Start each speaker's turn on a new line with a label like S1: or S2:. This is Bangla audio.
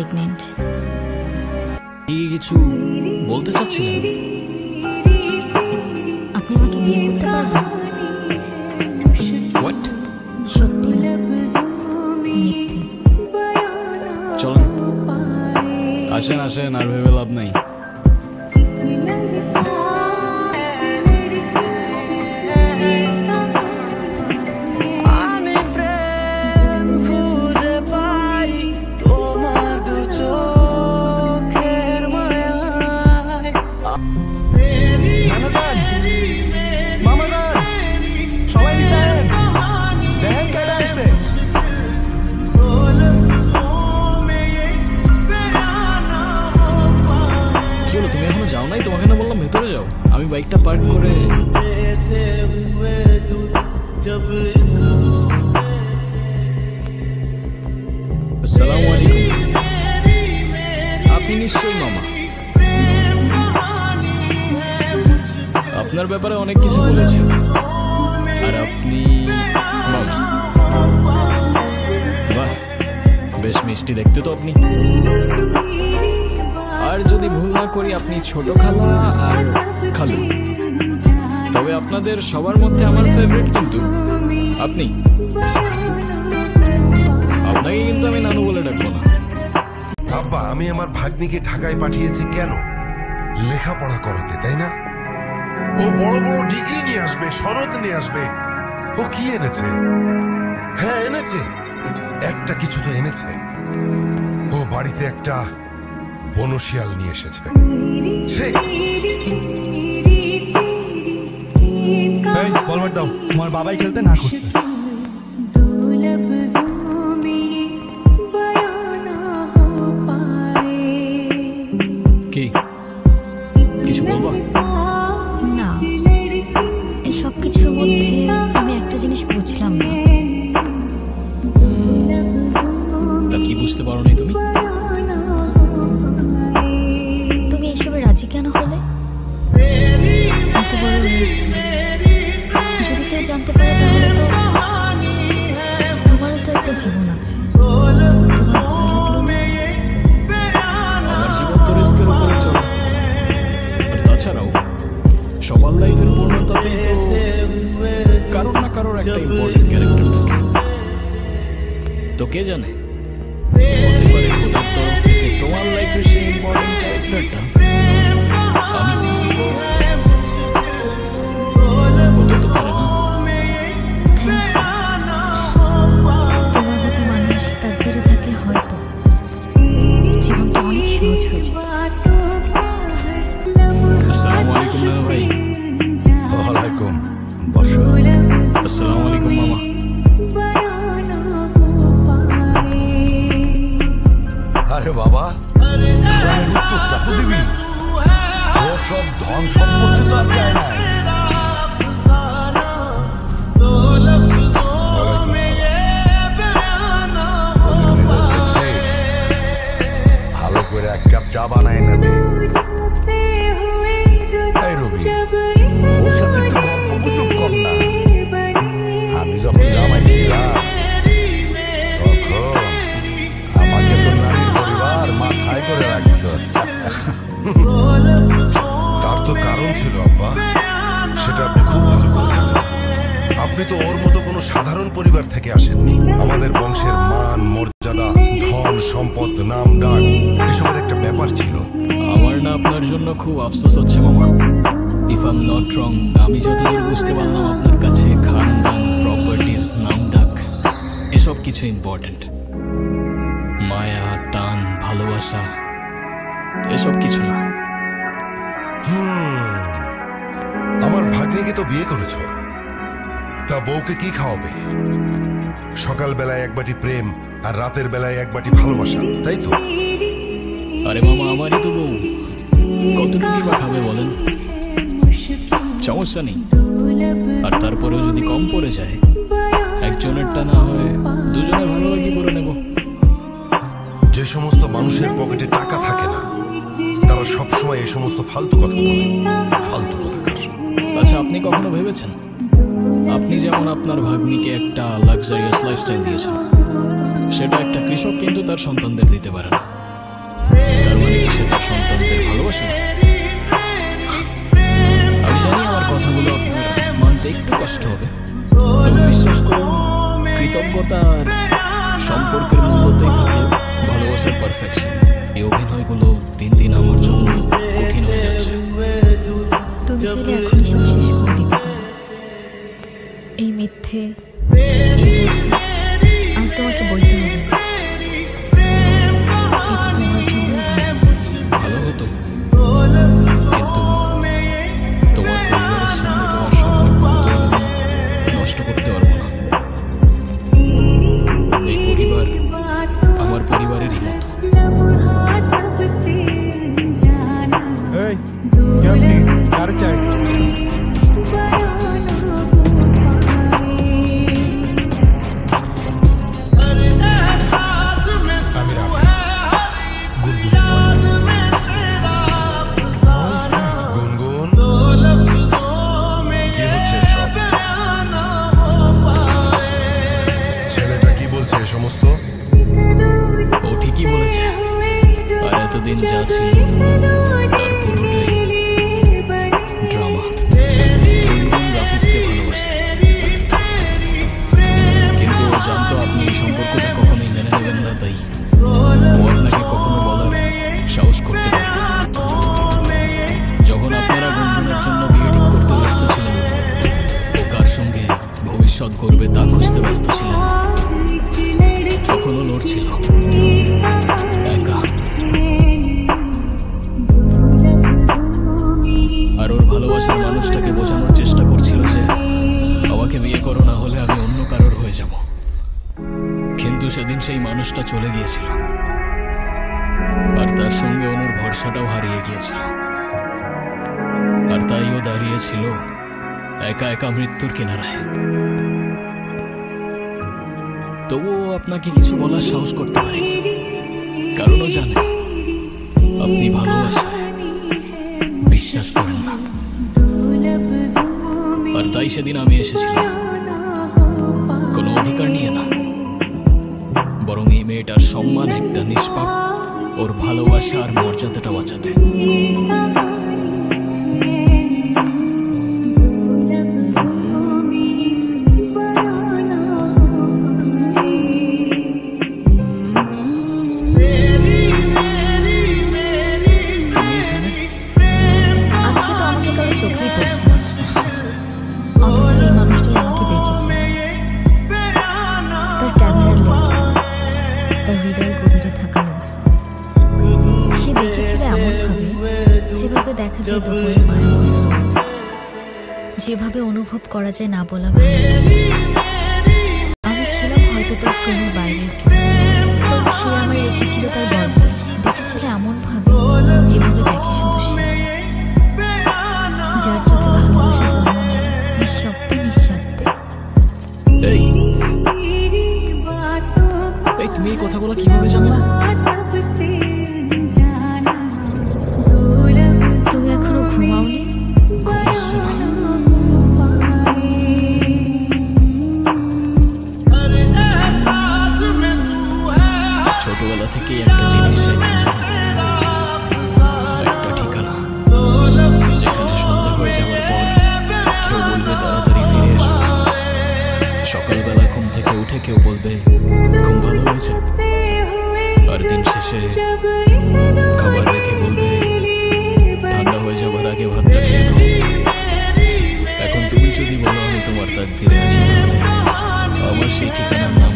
S1: প্রেগনেন্ট।
S2: কিছু বলতে চাচ্ছিলেন?
S1: আপনি আমাকে বিয়ে করতে পারবেন?
S2: হোয়াট?
S1: সত্যি না, মিথ্যে।
S2: চলেন, আসেন আসেন, আর ভেবে লাভ নাই। তুমি এখনো যাও নাই? তোমাকে না বললাম ভেতরে যাও। আমি বাইকটা পার্ক করে আসসালামু আলাইকুম। আপনি নিশ্চয়ই মামা? আপনার ব্যাপারে অনেক কিছু বলেছেন। আর আপনি মামা? বাহ, বেশ মিষ্টি দেখতে তো আপনি। আর যদি ভুল না করি আপনি ছোট খালা আর খালু। তবে আপনাদের সবার মধ্যে আমার ফেভারিট কিন্তু আপনি। আপনাকে কিন্তু আমি নানু বলে ডাকবো না।
S3: আব্বা, আমি আমার ভাগ্নিকে ঢাকায় পাঠিয়েছি কেন? লেখাপড়া করাতে, তাই না? ও বড় বড় ডিগ্রি নিয়ে আসবে, সনদ নিয়ে আসবে। ও কি এনেছে? হ্যাঁ এনেছে, একটা কিছু তো এনেছে। ও বাড়িতে একটা বনশিয়াল নিয়ে এসেছে।
S4: বলবার দাও, তোমার বাবাই খেলতে না করছে।
S2: কি কিছু বলবো?
S1: না, এই সব কিছুর মধ্যে আমি একটা জিনিস বুঝলাম না।
S2: তা কি বুঝতে পারো নাই তুমি?
S1: তুমি এসবে রাজি কেন হলে? এত বড় রিস্ক যদি কেউ জানতে পারে তাহলে তো তোমারও তো একটা জীবন আছে। তোমার ভয় লাগলো না?
S2: আমার জীবন তো রিস্কের উপরে চলে। আর তাছাড়াও সবার লাইফের পূর্ণতাতেই তো কারোর না কারোর একটা ইম্পর্টেন্ট ক্যারেক্টার থাকে। তো কে জানে, হতে পারে খোদার তরফ থেকে তোমার লাইফের সেই ইম্পর্টেন্ট ক্যারেক্টারটা আমি। হতে তো পারে না।
S1: তোমার মতো মানুষ তাকদীরে থাকলে হয়তো জীবনটা অনেক সহজ হয়ে যায়।
S2: আসসালামু আলাইকুম নানু ভাই।
S3: ওয়ালাইকুম। বসো।
S2: আসসালামু আলাইকুম মামা।
S3: আরে বাবা, সালামের উত্তরটা তো দিবি। তোর সব ধন সম্পত্তি তো আর চায় না। ভালো করে এক কাপ চা বানায় না দে। এই রবি, ওর সাথে একটু গল্প গুজব কর না। আমি যখন জামাই ছিলাম তখন আমাকে তো নারীর পরিবার মাথায় করে রাখত। তার তো কারণ ছিল আব্বা, সেটা আপনি খুব ভালো করে জানেন। আপনি তো ওর মতো কোনো সাধারণ পরিবার থেকে আসেননি। আমাদের বংশের মান মর্যাদা, ধন সম্পদ, নাম ডাক, এসবের একটা ব্যাপার ছিল।
S2: আমার না আপনার জন্য খুব আফসোস হচ্ছে মামা। If I am not wrong, আমি যতদূর বুঝতে পারলাম আপনার কাছে খানদান, প্রপার্টিজ, নাম ডাক এসব কিছু ইম্পর্টেন্ট। মায়া, টান, ভালোবাসা এসব কিছু না।
S3: আমার ভাগ্নিকে তো বিয়ে করেছো, তা বউকে কি খাওয়াবে? সকাল বেলায় এক বাটি প্রেম আর রাতের বেলায় এক বাটি ভালোবাসা, তাই তো?
S2: আরে মামা, আমারই তো বউ, কতটুকু বা খাবে বলেন? সমস্যা নেই। আর তারপরেও যদি কম পড়ে যায়, একজনেরটা না হয় দুজনে ভাগাভাগি করে নেব।
S3: যে সমস্ত মানুষের পকেটে টাকা থাকে না, তারা সবসময় এই সমস্ত ফালতু কথা বলে। ফালতু কথাকার।
S2: আচ্ছা, আপনি কখনো ভেবেছেন আপনি যেমন আপনার ভাগ্নিকে একটা লাক্সারিয়াস লাইফস্টাইল দিয়েছেন, সেটা একটা কৃষক কিন্তু তার সন্তানদের দিতে পারে না। সন্তানদের ভালোবাসে না? আমি জানি আমার কথাগুলো আপনার মানতে একটু কষ্ট হবে, তবে বিশ্বাস করুন, কৃতজ্ঞতা আর সম্পর্কের মূল্যতেই থাকে ভালোবাসার পারফেকশন। এই অভিনয়গুলো দিন দিন আমার জন্য কঠিন হয়ে যাচ্ছে।
S1: তুমি চাইলে এখনই সব শেষ করে দিতে পারো। এই মিথ্যে, এই বোঝা আর তোমাকে বলতে হবে না। এতে তোমার জন্যই
S2: ভালো হতো, কিন্তু তোমার পরিবারের সামনে তোমার সম্মানটুকু তো আর আমি নষ্ট করতে পারবো না। এই পরিবার আমার পরিবারেরই মতো।
S4: এই কে আপনি? কার চাই?
S3: আমি রাফিজ, গুনগুন। কি হচ্ছে এসব? ছেলেটা কি বলছে এ সমস্ত?
S2: ও ঠিকই বলেছে, আর এতদিন যা ছিল তার পুরোটাই ড্রামা। গুনগুন রাফিজকে ভালোবাসে, কিন্তু ও জানতো আপনি এই সম্পর্কটা কখনোই মেনে নেবেন না, তাই ও আপনাকে কখনো বলার সাহস করতে পারবে না। যখন আপনারা গুনগুনের জন্য বিয়ে ঠিক করতে ব্যস্ত ছিলেন, কার সঙ্গে ভবিষ্যৎ করবে তা খুঁজতে ব্যস্ত ছিলেন, তখন ও লড়ছিল একা। আর ওর ভালোবাসার মানুষটাকে বোঝানোর চেষ্টা করছিল যে আমাকে বিয়ে করো, না হলে আমি অন্য কারোর হয়ে যাব। কিন্তু সেদিন সেই মানুষটা চলে গিয়েছিল, আর তার সঙ্গে অনুর ভরসাটাও হারিয়ে গিয়েছিল। আর তাই ও দাঁড়িয়েছিল একা একা মৃত্যুর কিনারায়। তবুও আপনাকে কিছু বলার সাহস করতে পারেনি, কারণ ও জানে আপনি ভালোবাসায় বিশ্বাস করেন না। আর তাই সেদিন আমি এসেছিলাম কোনো অধিকার নিয়ে না, বরং এই মেয়েটার সম্মান, একটা নিষ্পাপ ওর ভালোবাসা আর মর্যাদাটা বাঁচাতে।
S1: আজকে তো আমাকে কারো চোখেই পড়ছে না, অথচ এই মানুষটাই আমাকে দেখেছে। তার ক্যামেরার লেন্স, তার হৃদয়ের গভীরে থাকা লেন্স। সে দেখেছিল এমনভাবে যেভাবে দেখা যায় দুপুরে মায়া বলা রোদ, যেভাবে অনুভব করা যায় না বলা ভালোবাসা। আমি ছিলাম হয়তো তার ফ্রেমের বাইরে, তবু সে আমায় রেখেছিল তার গল্পে। দেখেছিল এমনভাবে যেভাবে দেখে শুধু সে, যার চোখে ভালোবাসা জন্ম নেয় নিঃশব্দে, নিঃস্বার্থে।
S2: এই তুমি এই কথাগুলো কিভাবে জানলা?
S1: তুমি এখনো ঘুমাওনি?
S2: ঘুমাচ্ছে না। ছোটবেলা থেকেই একটা জিনিস চাইতাম, জানো, একটা ঠিকানা, যেখানে সন্ধ্যা হয়ে যাওয়ার পর কেউ বলবে তাড়াতাড়ি ফিরে এসো। সকালবেলা ঘুম থেকে উঠে কেউ বলবে ঘুম ভালো হয়েছে, আর দিন শেষে খাবার রেখে বলবে ঠান্ডা হয়ে যাবার আগে ভাতটা খেয়ে নাও। এখন তুমি যদি বলো আমি তোমার তাকদিরে আছি, তাহলে আমার সেই ঠিকানার নাম